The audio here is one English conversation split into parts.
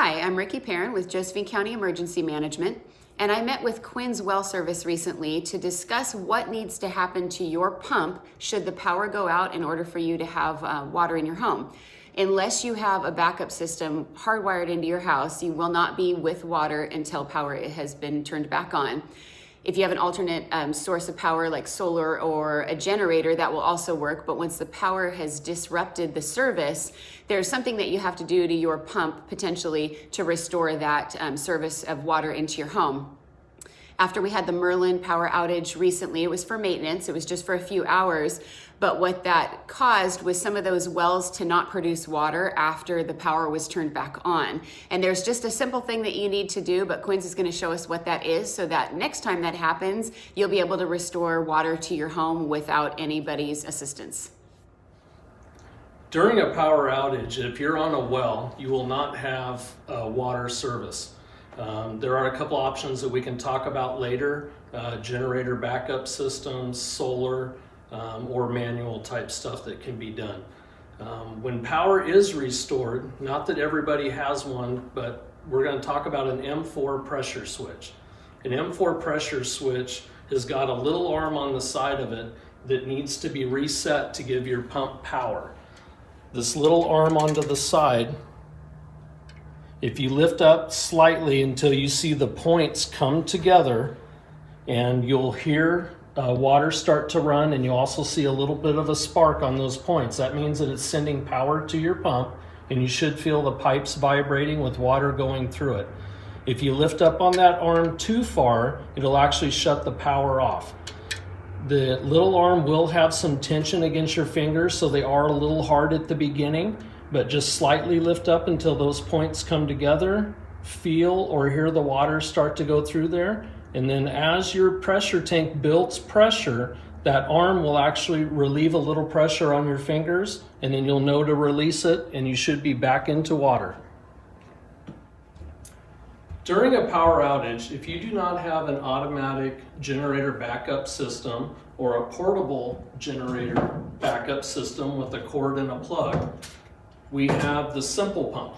Hi, I'm Ricky Perrin with Josephine County Emergency Management, and I met with Quinn's Well Service recently to discuss what needs to happen to your pump should the power go out in order for you to have water in your home. Unless you have a backup system hardwired into your house, you will not be with water until power has been turned back on. If you have an alternate source of power like solar or a generator, that will also work. But once the power has disrupted the service, there's something that you have to do to your pump potentially to restore that service of water into your home. After we had the Merlin power outage recently, it was for maintenance. It was just for a few hours. But what that caused was some of those wells to not produce water after the power was turned back on. And there's just a simple thing that you need to do, but Quinn's is going to show us what that is so that next time that happens, you'll be able to restore water to your home without anybody's assistance. During a power outage, if you're on a well, you will not have water service. There are a couple options that we can talk about later, generator backup systems, solar, or manual type stuff that can be done. When power is restored, not that everybody has one, but we're going to talk about an M4 pressure switch. An M4 pressure switch has got a little arm on the side of it that needs to be reset to give your pump power. This little arm onto the side, if you lift up slightly until you see the points come together, and you'll hear water start to run, and you also see a little bit of a spark on those points. That means that it's sending power to your pump, and you should feel the pipes vibrating with water going through it. If you lift up on that arm too far, it'll actually shut the power off. The little arm will have some tension against your fingers, so they are a little hard at the beginning, but just slightly lift up until those points come together, feel or hear the water start to go through there. And then as your pressure tank builds pressure, that arm will actually relieve a little pressure on your fingers, and then you'll know to release it, and you should be back into water. During a power outage, if you do not have an automatic generator backup system or a portable generator backup system with a cord and a plug, we have the Simple Pump.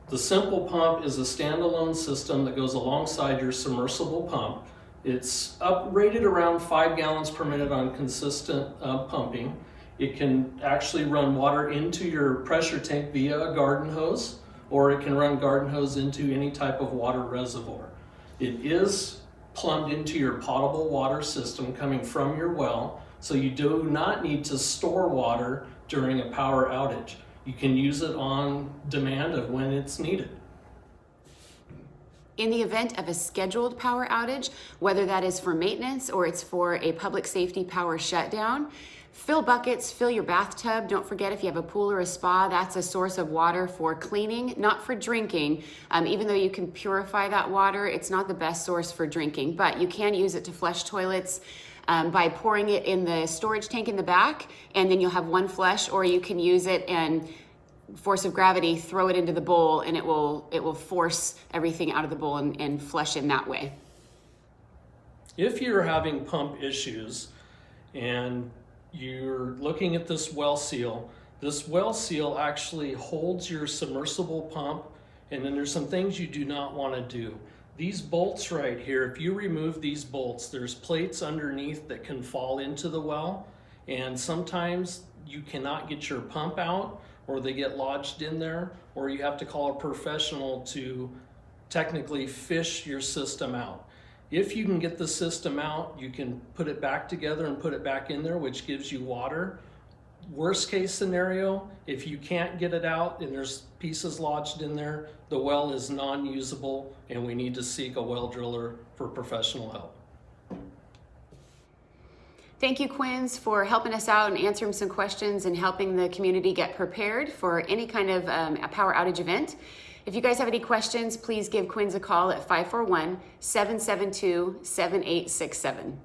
The Simple Pump is a standalone system that goes alongside your submersible pump. It's rated around 5 gallons per minute on consistent pumping. It can actually run water into your pressure tank via a garden hose, or it can run garden hose into any type of water reservoir. It is plumbed into your potable water system coming from your well, so you do not need to store water during a power outage. You can use it on demand of when it's needed. In the event of a scheduled power outage, whether that is for maintenance or it's for a public safety power shutdown, fill buckets, fill your bathtub. Don't forget, if you have a pool or a spa, that's a source of water for cleaning, not for drinking. Even though you can purify that water, it's not the best source for drinking, but you can use it to flush toilets by pouring it in the storage tank in the back, and then you'll have one flush, or you can use it and force of gravity, throw it into the bowl, and it will force everything out of the bowl and flush in that way. If you're having pump issues and you're looking at this well seal actually holds your submersible pump, and then there's some things you do not want to do. These bolts right here, if you remove these bolts, there's plates underneath that can fall into the well, and sometimes you cannot get your pump out, or they get lodged in there, or you have to call a professional to technically fish your system out. If you can get the system out, you can put it back together and put it back in there, which gives you water. Worst case scenario, if you can't get it out and there's pieces lodged in there, the well is non-usable, and we need to seek a well driller for professional help. Thank you, Quinns, for helping us out and answering some questions and helping the community get prepared for any kind of a power outage event. If you guys have any questions, please give Quinns a call at 541-772-7867.